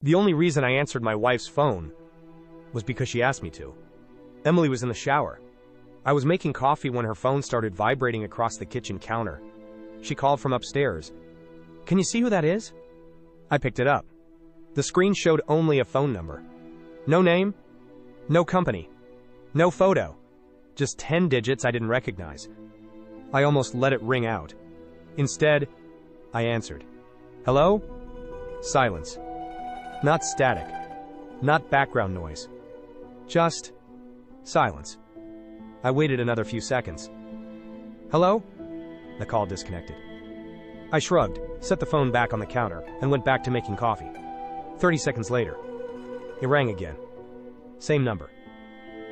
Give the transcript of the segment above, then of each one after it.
The only reason I answered my wife's phone was because she asked me to. Emily was in the shower. I was making coffee when her phone started vibrating across the kitchen counter. She called from upstairs. "Can you see who that is?" I picked it up. The screen showed only a phone number. No name, no company, no photo. Just 10 digits I didn't recognize. I almost let it ring out. Instead, I answered. "Hello?" Silence. Not static. Not background noise. Just silence. I waited another few seconds. "Hello?" The call disconnected. I shrugged, set the phone back on the counter, and went back to making coffee. 30 seconds later, it rang again. Same number.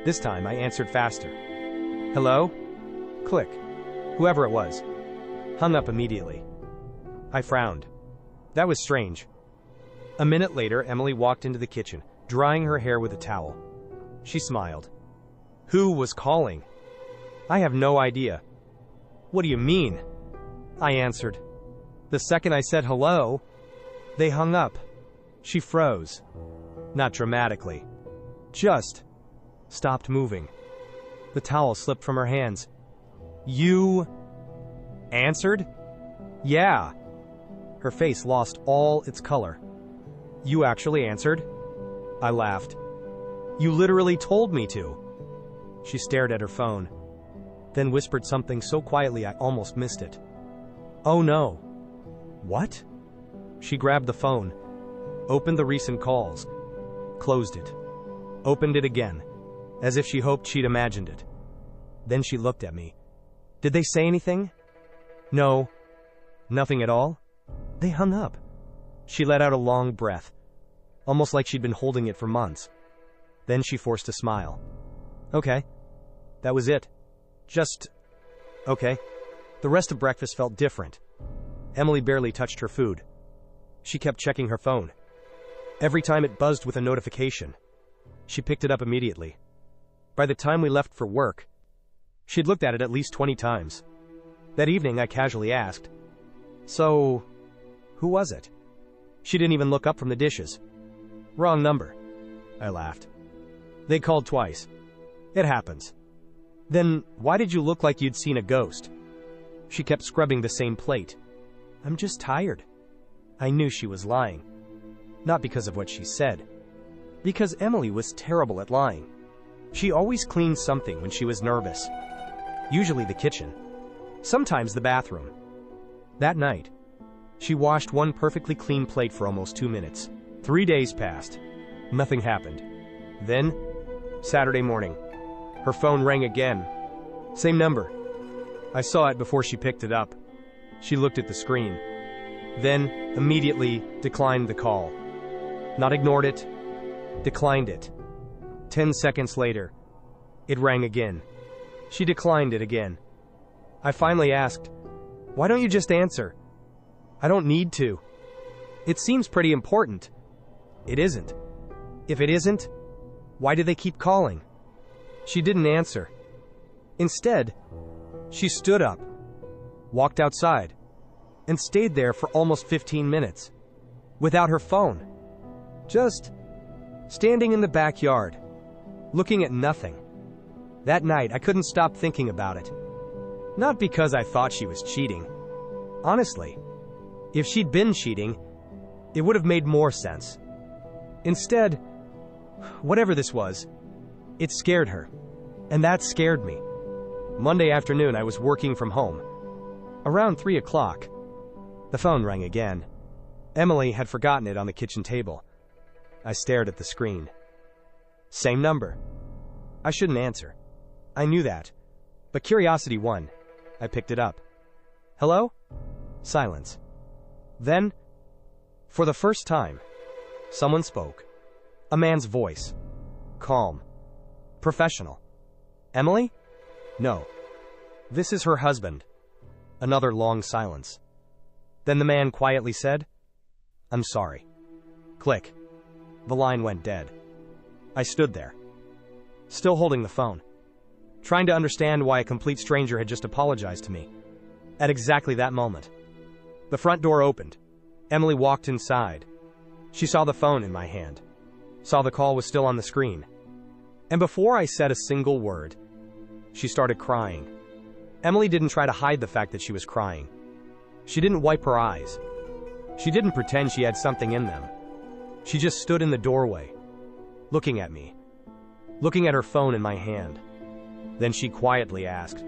This time I answered faster. "Hello?" Click. Whoever it was. Hung up immediately. I frowned. That was strange. A minute later, Emily walked into the kitchen, drying her hair with a towel. She smiled. "Who was calling?" "I have no idea." "What do you mean?" I answered. The second I said hello, they hung up. She froze. Not dramatically. Just stopped moving. The towel slipped from her hands. "You answered?" "Yeah." Her face lost all its color. "You actually answered?" I laughed. "You literally told me to." She stared at her phone, then whispered something so quietly I almost missed it. "Oh no." "What?" She grabbed the phone, opened the recent calls, closed it, opened it again, as if she hoped she'd imagined it. Then she looked at me. "Did they say anything?" "No." "Nothing at all?" "They hung up." She let out a long breath, almost like she'd been holding it for months. Then she forced a smile. "Okay." That was it. Just okay. The rest of breakfast felt different. Emily barely touched her food. She kept checking her phone. Every time it buzzed with a notification, she picked it up immediately. By the time we left for work, she'd looked at it at least 20 times. That evening, I casually asked, "So, who was it?" She didn't even look up from the dishes. "Wrong number." I laughed. "They called twice. It happens." "Then why did you look like you'd seen a ghost?" She kept scrubbing the same plate. "I'm just tired." I knew she was lying. Not because of what she said. Because Emily was terrible at lying. She always cleaned something when she was nervous. Usually the kitchen. Sometimes the bathroom. That night, she washed one perfectly clean plate for almost 2 minutes. 3 days passed. Nothing happened. Then, Saturday morning, her phone rang again. Same number. I saw it before she picked it up. She looked at the screen. Then, immediately, declined the call. Not ignored it. Declined it. 10 seconds later, it rang again. She declined it again. I finally asked, "Why don't you just answer?" "I don't need to." "It seems pretty important." "It isn't." "If it isn't, why do they keep calling?" She didn't answer. Instead, she stood up, walked outside, and stayed there for almost 15 minutes, without her phone. Just standing in the backyard, looking at nothing. That night, I couldn't stop thinking about it. Not because I thought she was cheating. Honestly, if she'd been cheating, it would have made more sense. Instead, whatever this was, it scared her. And that scared me. Monday afternoon, I was working from home. Around 3 o'clock, the phone rang again. Emily had forgotten it on the kitchen table. I stared at the screen. Same number. I shouldn't answer. I knew that. But curiosity won. I picked it up. "Hello?" Silence. Then, for the first time, someone spoke. A man's voice. Calm. Professional. "Emily?" "No." "This is her husband." Another long silence. Then the man quietly said, "I'm sorry." Click. The line went dead. I stood there, still holding the phone, trying to understand why a complete stranger had just apologized to me. At exactly that moment, the front door opened. Emily walked inside. She saw the phone in my hand, saw the call was still on the screen. And before I said a single word, she started crying. Emily didn't try to hide the fact that she was crying. She didn't wipe her eyes. She didn't pretend she had something in them. She just stood in the doorway, looking at me, looking at her phone in my hand. Then she quietly asked,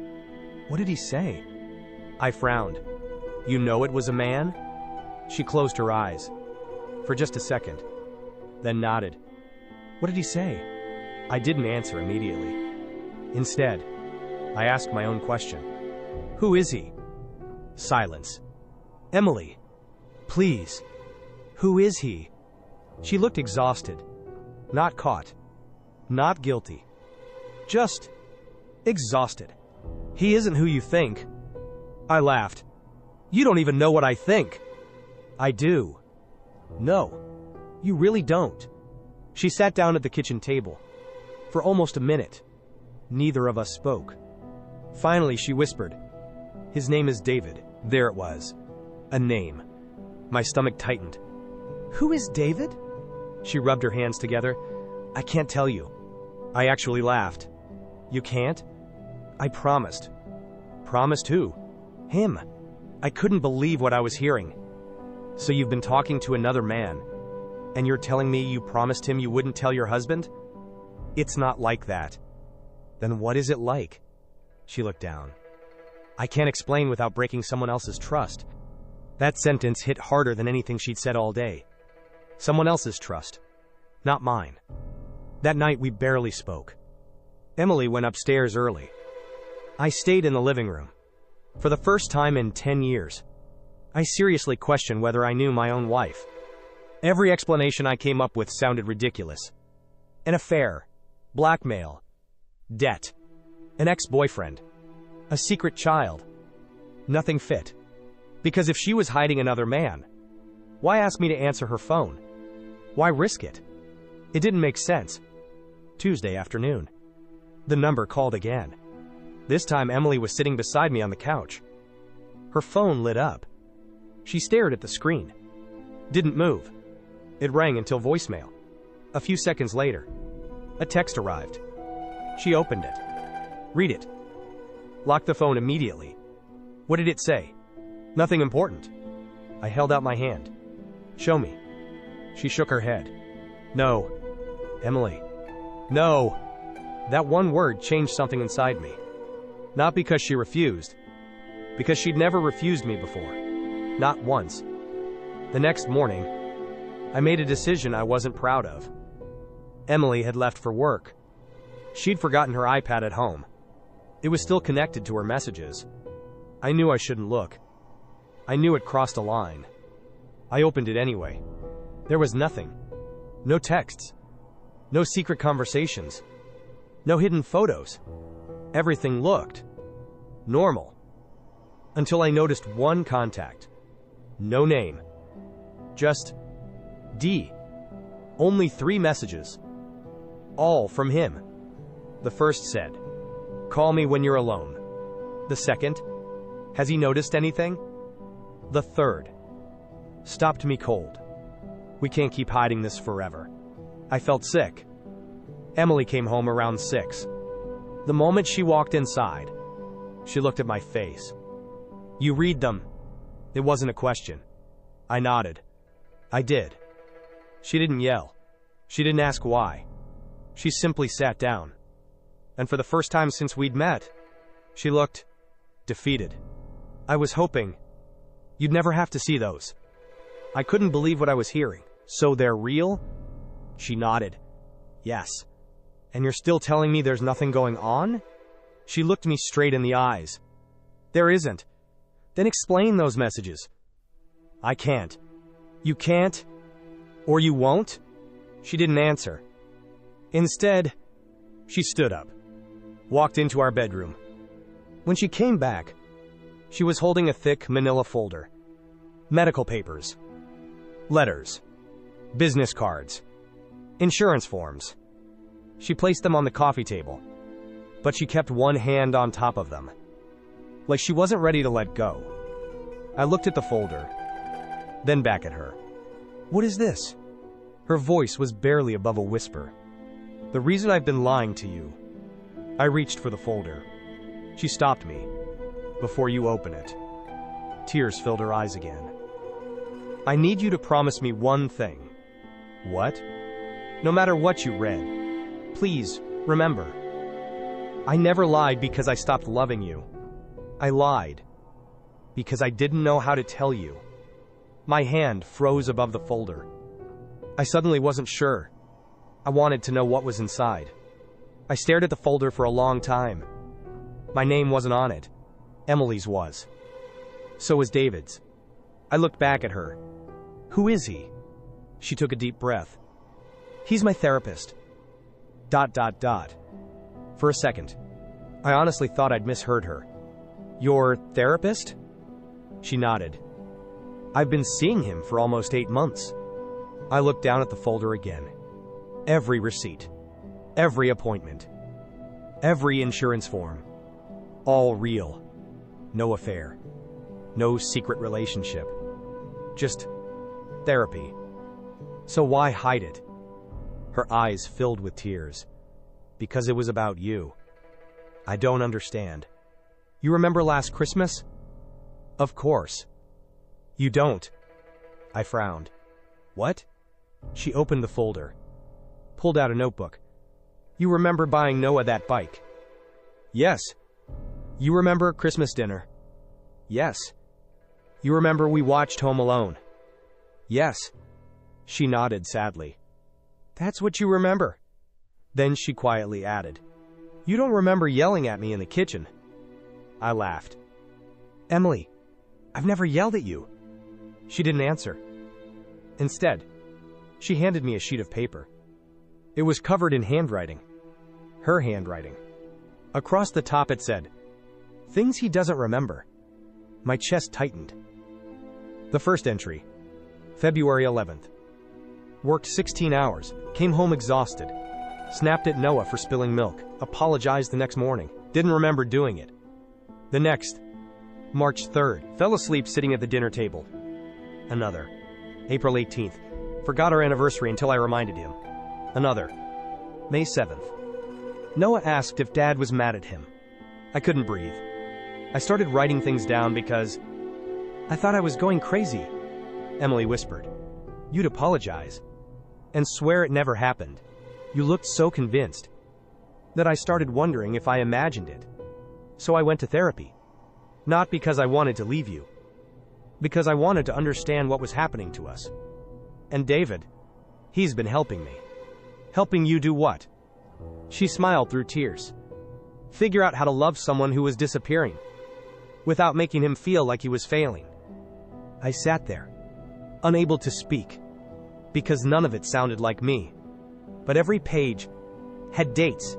"What did he say?" I frowned. "You know it was a man?" She closed her eyes for just a second, then nodded. "What did he say?" I didn't answer immediately. Instead, I asked my own question. "Who is he?" Silence. "Emily, please, who is he?" She looked exhausted. Not caught. Not guilty. Just exhausted. "He isn't who you think." I laughed. "You don't even know what I think." "I do." "No, you really don't." She sat down at the kitchen table. For almost a minute, neither of us spoke. Finally, she whispered, "His name is David." There it was. A name. My stomach tightened. "Who is David?" She rubbed her hands together. "I can't tell you." I actually laughed. "You can't?" I promised. Promised who? Him. I couldn't believe what I was hearing. "So you've been talking to another man, and you're telling me you promised him you wouldn't tell your husband?" "It's not like that." "Then what is it like?" She looked down. "I can't explain without breaking someone else's trust." That sentence hit harder than anything she'd said all day. Someone else's trust, not mine. That night we barely spoke. Emily went upstairs early. I stayed in the living room. For the first time in 10 years, I seriously questioned whether I knew my own wife. Every explanation I came up with sounded ridiculous. An affair, blackmail, debt, an ex-boyfriend, a secret child. Nothing fit. Because if she was hiding another man, why ask me to answer her phone? Why risk it? It didn't make sense. Tuesday afternoon. The number called again. This time Emily was sitting beside me on the couch. Her phone lit up. She stared at the screen. Didn't move. It rang until voicemail. A few seconds later, a text arrived. She opened it. "Read it." Locked the phone immediately. "What did it say?" "Nothing important." I held out my hand. "Show me." She shook her head. "No. Emily. No." That one word changed something inside me. Not because she refused. Because she'd never refused me before. Not once. The next morning, I made a decision I wasn't proud of. Emily had left for work. She'd forgotten her iPad at home. It was still connected to her messages. I knew I shouldn't look. I knew it crossed a line. I opened it anyway. There was nothing. No texts. No secret conversations. No hidden photos. Everything looked normal. Until I noticed one contact. No name. Just D. Only 3 messages. All from him. The first said, "Call me when you're alone." The second, "Has he noticed anything?" The third, stopped me cold. "We can't keep hiding this forever." I felt sick. Emily came home around 6. The moment she walked inside, she looked at my face. "You read them." It wasn't a question. I nodded. I did. She didn't yell. She didn't ask why. She simply sat down. And for the first time since we'd met, she looked defeated. "I was hoping you'd never have to see those." I couldn't believe what I was hearing. "So they're real?" She nodded. "Yes." "And you're still telling me there's nothing going on?" She looked me straight in the eyes. "There isn't." "Then explain those messages." "I can't." "You can't? Or you won't?" She didn't answer. Instead, she stood up, walked into our bedroom. When she came back, she was holding a thick manila folder. Medical papers. Letters. Business cards. Insurance forms. She placed them on the coffee table, but she kept one hand on top of them, like she wasn't ready to let go. I looked at the folder, then back at her. "What is this?" Her voice was barely above a whisper. "The reason I've been lying to you." I reached for the folder. She stopped me. "Before you open it." Tears filled her eyes again. "I need you to promise me one thing." "What?" "No matter what you read, please, remember. I never lied because I stopped loving you. I lied because I didn't know how to tell you." My hand froze above the folder. I suddenly wasn't sure. I wanted to know what was inside. I stared at the folder for a long time. My name wasn't on it. Emily's was. So was David's. I looked back at her. "Who is he?" She took a deep breath. "He's my therapist." ... For a second, I honestly thought I'd misheard her. "Your therapist?" She nodded. "I've been seeing him for almost 8 months." I looked down at the folder again. Every receipt, every appointment, every insurance form, all real. No affair, no secret relationship, just therapy. So why hide it? Her eyes filled with tears. "Because it was about you." "I don't understand." "You remember last Christmas?" "Of course." "You don't." I frowned. "What?" She opened the folder, pulled out a notebook. "You remember buying Noah that bike?" "Yes." "You remember Christmas dinner?" "Yes." "You remember we watched Home Alone?" "Yes." She nodded sadly. "That's what you remember." Then she quietly added, "You don't remember yelling at me in the kitchen." I laughed. "Emily, I've never yelled at you." She didn't answer. Instead, she handed me a sheet of paper. It was covered in handwriting. Her handwriting. Across the top it said, "Things he doesn't remember." My chest tightened. The first entry. February 11th. Worked 16 hours, came home exhausted. Snapped at Noah for spilling milk, apologized the next morning. Didn't remember doing it. The next. March 3rd. Fell asleep sitting at the dinner table. Another. April 18th. Forgot our anniversary until I reminded him. Another. May 7th. Noah asked if Dad was mad at him. I couldn't breathe. I started writing things down because I thought I was going crazy. Emily whispered, "You'd apologize and swear it never happened." You looked so convinced that I started wondering if I imagined it. So I went to therapy. Not because I wanted to leave you. Because I wanted to understand what was happening to us. And David, he's been helping me. Helping you do what? She smiled through tears. Figure out how to love someone who was disappearing, without making him feel like he was failing. I sat there, unable to speak, because none of it sounded like me. But every page had dates,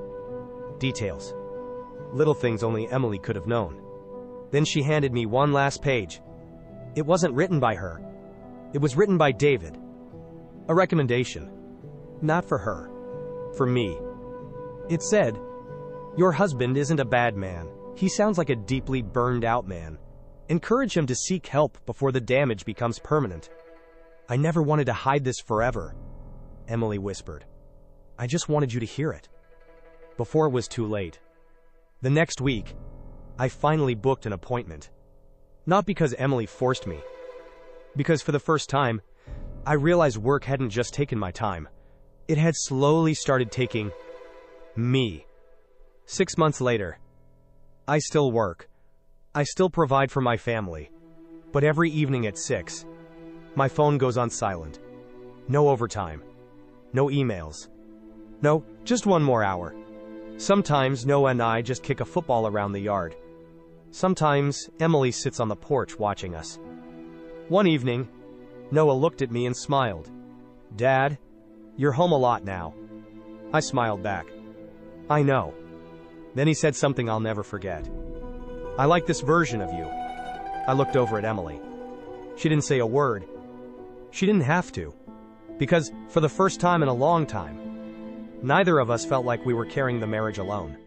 details, little things only Emily could have known. Then she handed me one last page. It wasn't written by her. It was written by David. A recommendation. Not for her. For me. It said, "Your husband isn't a bad man. He sounds like a deeply burned out man. Encourage him to seek help before the damage becomes permanent." I never wanted to hide this forever, Emily whispered. I just wanted you to hear it. Before it was too late. The next week, I finally booked an appointment. Not because Emily forced me. Because for the first time, I realized work hadn't just taken my time. It had slowly started taking me. 6 months later, I still work. I still provide for my family. But every evening at 6, my phone goes on silent. No overtime. No emails. No, just one more hour. Sometimes Noah and I just kick a football around the yard. Sometimes Emily sits on the porch watching us. One evening, Noah looked at me and smiled. "Dad, you're home a lot now." I smiled back. "I know." Then he said something I'll never forget. "I like this version of you." I looked over at Emily. She didn't say a word. She didn't have to. Because, for the first time in a long time, neither of us felt like we were carrying the marriage alone.